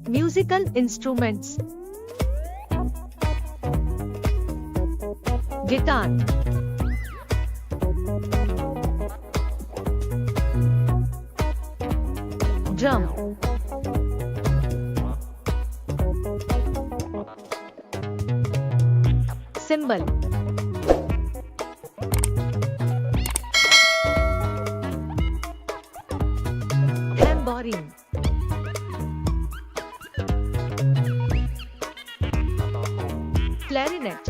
Musical instruments. Guitar. Drum. Cymbal. Tambourine. Clarinet.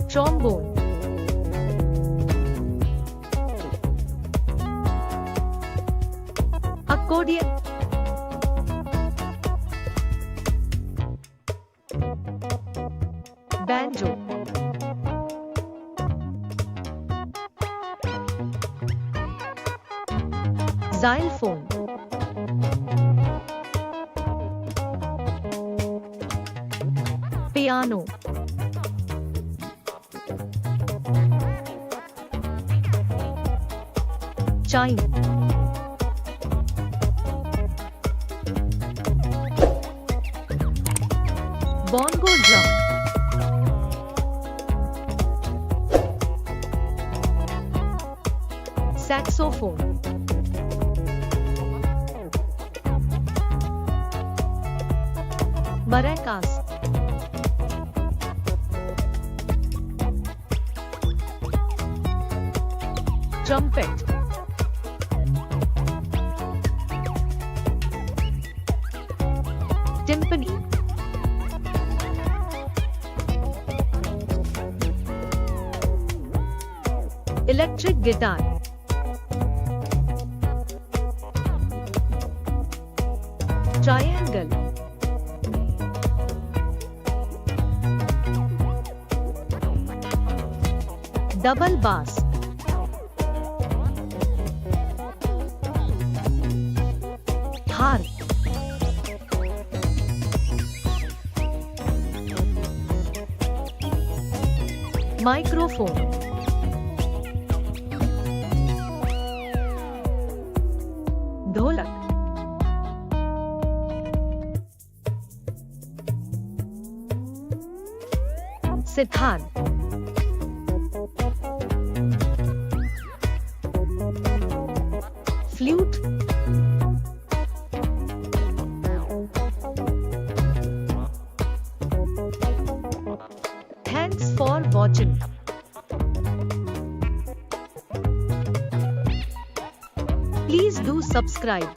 Trombone. Accordion. Banjo. Xylophone. Piano. Chime. Bongo drum. Saxophone. Maracas. Trumpet. Timpani. Electric guitar. Triangle. Double bass. Harp. Microphone. Dholak. Sitar. Flute. Thanks for watching. Please do subscribe.